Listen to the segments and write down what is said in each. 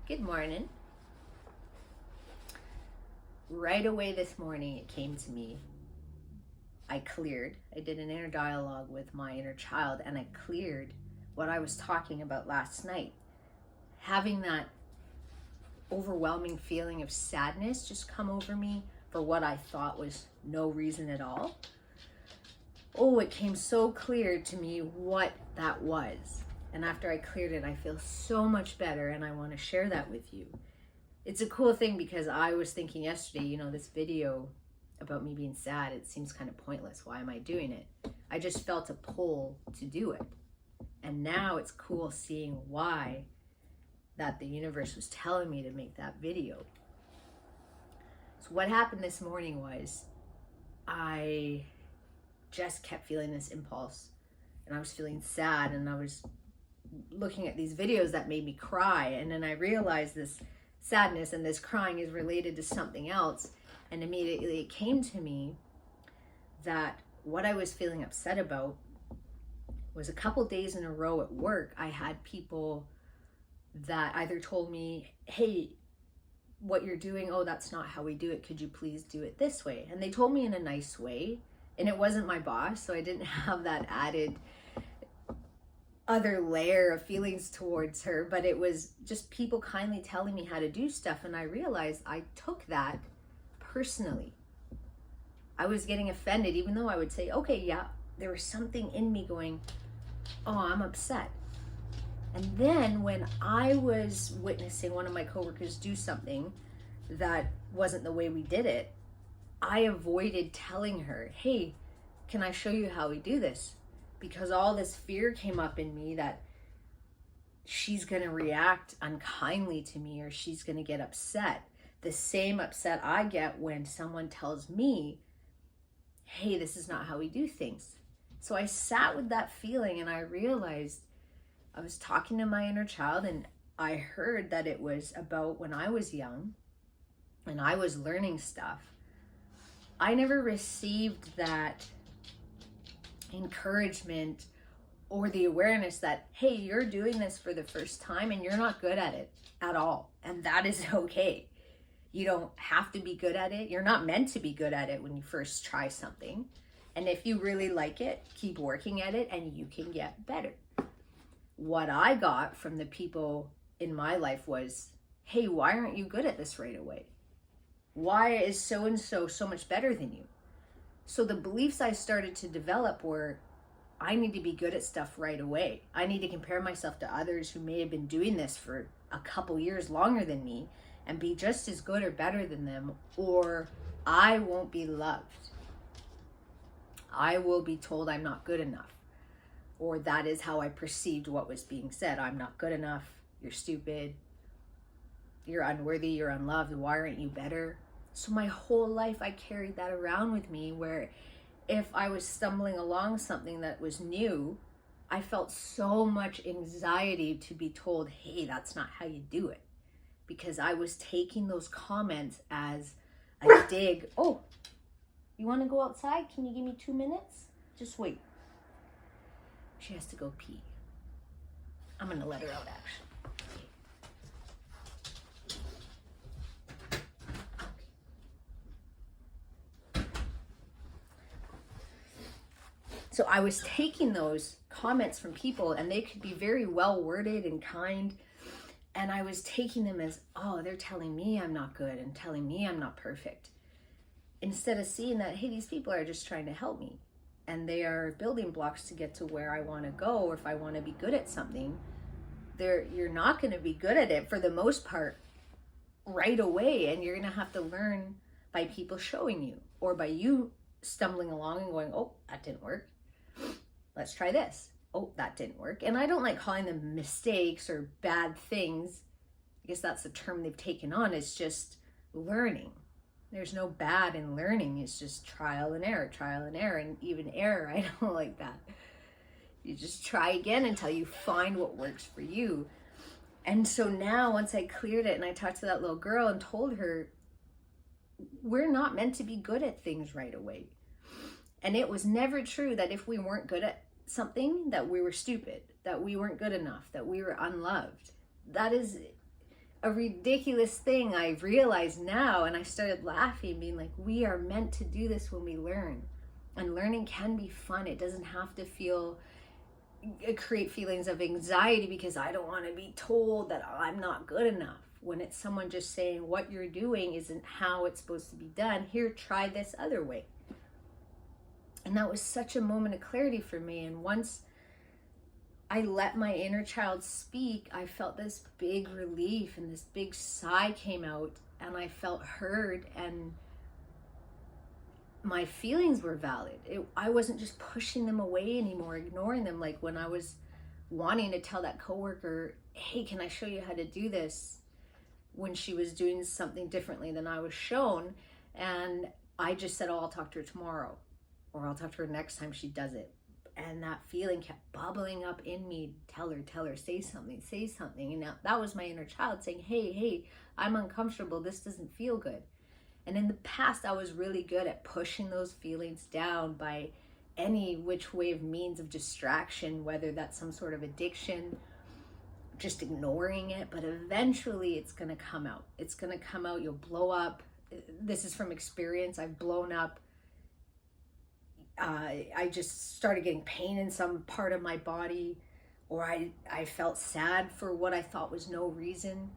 Good morning. Right away this morning, it came to me. I did an inner dialogue with my inner child, and I cleared what I was talking about last night. Having that overwhelming feeling of sadness just come over me for what I thought was no reason at all. Oh, it came so clear to me what that was. And after I cleared it, I feel so much better, and I want to share that with you. It's a cool thing because I was thinking yesterday, this video about me being sad, it seems kind of pointless. Why am I doing it? I just felt a pull to do it. And now it's cool seeing why that the universe was telling me to make that video. So what happened this morning was I just kept feeling this impulse, and I was feeling sad, and I was looking at these videos that made me cry, and then I realized this sadness and this crying is related to something else. And immediately it came to me that what I was feeling upset about was a couple days in a row at work, I had people that either told me, hey, what you're doing, oh, that's not how we do it. Could you please do it this way? And they told me in a nice way. And it wasn't my boss, so I didn't have that added other layer of feelings towards her, but it was just people kindly telling me how to do stuff. And I realized I took that personally. I was getting offended, even though I would say, okay, yeah, there was something in me going, oh, I'm upset. And then when I was witnessing one of my coworkers do something that wasn't the way we did it, I avoided telling her, hey, can I show you how we do this? Because all this fear came up in me that she's going to react unkindly to me, or she's going to get upset. The same upset I get when someone tells me, hey, this is not how we do things. So I sat with that feeling, and I realized I was talking to my inner child, and I heard that it was about when I was young and I was learning stuff. I never received that encouragement or the awareness that, hey, you're doing this for the first time and you're not good at it at all. And that is okay. You don't have to be good at it. You're not meant to be good at it when you first try something. And if you really like it, keep working at it and you can get better. What I got from the people in my life was, hey, why aren't you good at this right away? Why is so-and-so so much better than you? So the beliefs I started to develop were, I need to be good at stuff right away. I need to compare myself to others who may have been doing this for a couple years longer than me and be just as good or better than them, or I won't be loved. I will be told I'm not good enough, or that is how I perceived what was being said. I'm not good enough. You're stupid. You're unworthy. You're unloved. Why aren't you better? So my whole life I carried that around with me, where if I was stumbling along something that was new, I felt so much anxiety to be told, hey, that's not how you do it. Because I was taking those comments as a dig. Oh, you want to go outside? Can you give me 2 minutes? Just wait. She has to go pee. I'm going to let her out, actually. So I was taking those comments from people, and they could be very well worded and kind. And I was taking them as, oh, they're telling me I'm not good and telling me I'm not perfect. Instead of seeing that, hey, these people are just trying to help me. And they are building blocks to get to where I want to go, or if I want to be good at something. You're not going to be good at it for the most part right away. And you're going to have to learn by people showing you, or by you stumbling along and going, oh, that didn't work. Let's try this. Oh, that didn't work. And I don't like calling them mistakes or bad things. I guess that's the term they've taken on. It's just learning. There's no bad in learning. It's just trial and error, and even error. I don't like that. You just try again until you find what works for you. And so now, once I cleared it and I talked to that little girl and told her, we're not meant to be good at things right away. And it was never true that if we weren't good at something, that we were stupid, that we weren't good enough, that we were unloved. That is a ridiculous thing I realize now, and I started laughing, being like, we are meant to do this when we learn. And learning can be fun. It doesn't have to create feelings of anxiety because I don't want to be told that I'm not good enough. When it's someone just saying what you're doing isn't how it's supposed to be done, here, try this other way. And that was such a moment of clarity for me. And once I let my inner child speak, I felt this big relief, and this big sigh came out, and I felt heard, and my feelings were valid. I wasn't just pushing them away anymore, ignoring them, like when I was wanting to tell that coworker, hey, can I show you how to do this, when she was doing something differently than I was shown. And I just said, oh, I'll talk to her tomorrow, or I'll talk to her next time she does it. And that feeling kept bubbling up in me. Tell her, say something. And now that was my inner child saying, hey, I'm uncomfortable. This doesn't feel good. And in the past, I was really good at pushing those feelings down by any which way of means of distraction, whether that's some sort of addiction, just ignoring it. But eventually it's going to come out. It's going to come out. You'll blow up. This is from experience. I've blown up. I just started getting pain in some part of my body, or I felt sad for what I thought was no reason.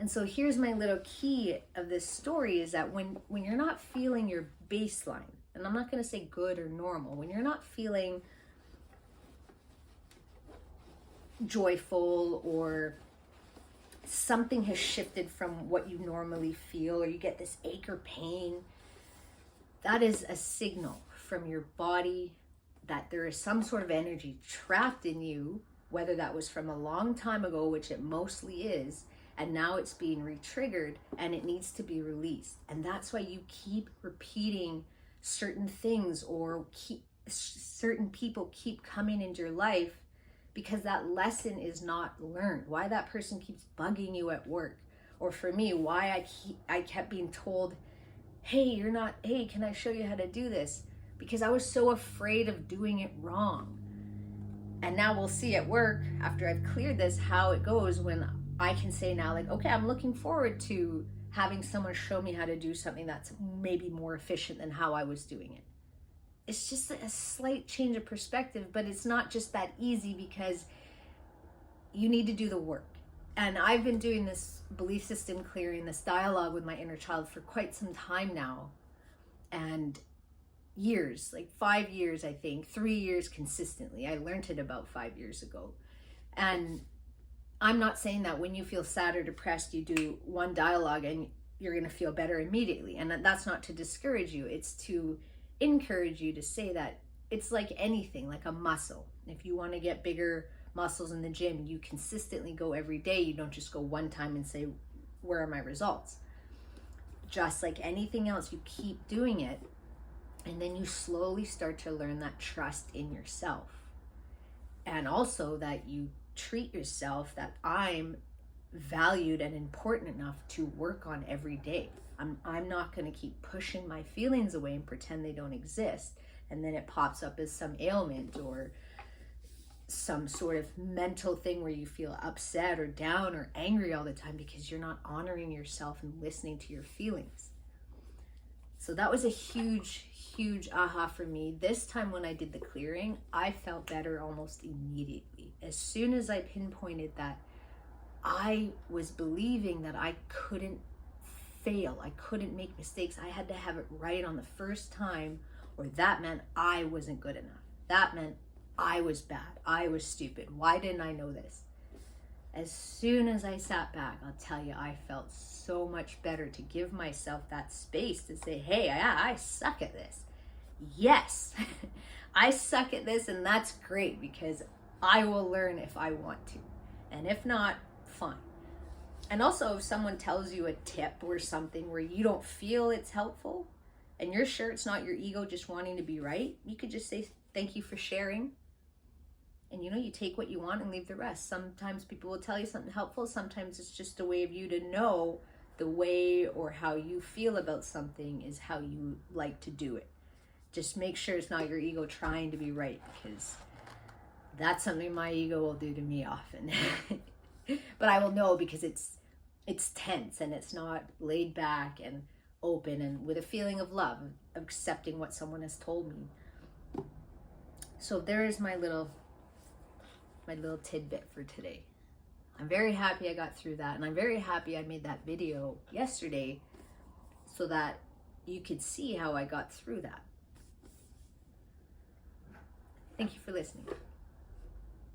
And so here's my little key of this story, is that when you're not feeling your baseline, and I'm not going to say good or normal, when you're not feeling joyful, or something has shifted from what you normally feel, or you get this ache or pain, that is a signal from your body that there is some sort of energy trapped in you, whether that was from a long time ago, which it mostly is, and now it's being re-triggered and it needs to be released. And that's why you keep repeating certain things, or certain people keep coming into your life, because that lesson is not learned. Why that person keeps bugging you at work, or for me, why I kept being told, hey, can I show you how to do this? Because I was so afraid of doing it wrong. And now we'll see at work, after I've cleared this, how it goes when I can say now, like, okay, I'm looking forward to having someone show me how to do something that's maybe more efficient than how I was doing it. It's just a slight change of perspective, but it's not just that easy, because you need to do the work. And I've been doing this belief system clearing, this dialogue with my inner child for quite some time now. And years, like 5 years, I think, 3 years consistently. I learned it about 5 years ago. And I'm not saying that when you feel sad or depressed, you do one dialogue and you're going to feel better immediately. And that's not to discourage you. It's to encourage you to say that it's like anything, like a muscle. If you want to get bigger muscles in the gym, you consistently go every day. You don't just go one time and say, where are my results? Just like anything else, you keep doing it. And then you slowly start to learn that trust in yourself. And also that you treat yourself, that I'm valued and important enough to work on every day. I'm not going to keep pushing my feelings away and pretend they don't exist. And then it pops up as some ailment or some sort of mental thing where you feel upset or down or angry all the time because you're not honoring yourself and listening to your feelings. So that was a huge aha for me. This time when I did the clearing, I felt better almost immediately. As soon as I pinpointed that I was believing that I couldn't fail, I couldn't make mistakes, I had to have it right on the first time, or that meant I wasn't good enough. That meant I was bad, I was stupid. Why didn't I know this? As soon as I sat back, I'll tell you, I felt so much better to give myself that space to say, hey, I suck at this. Yes, I suck at this, and that's great, because I will learn if I want to. And if not, fine. And also, if someone tells you a tip or something where you don't feel it's helpful, and you're sure it's not your ego just wanting to be right, you could just say, thank you for sharing. And you take what you want and leave the rest. Sometimes people will tell you something helpful. Sometimes it's just a way of you to know the way or how you feel about something is how you like to do it. Just make sure it's not your ego trying to be right, because that's something my ego will do to me often. But I will know because it's tense and it's not laid back and open and with a feeling of love, of accepting what someone has told me. So there is my little tidbit for today. I'm very happy I got through that, and I'm very happy I made that video yesterday so that you could see how I got through that. Thank you for listening.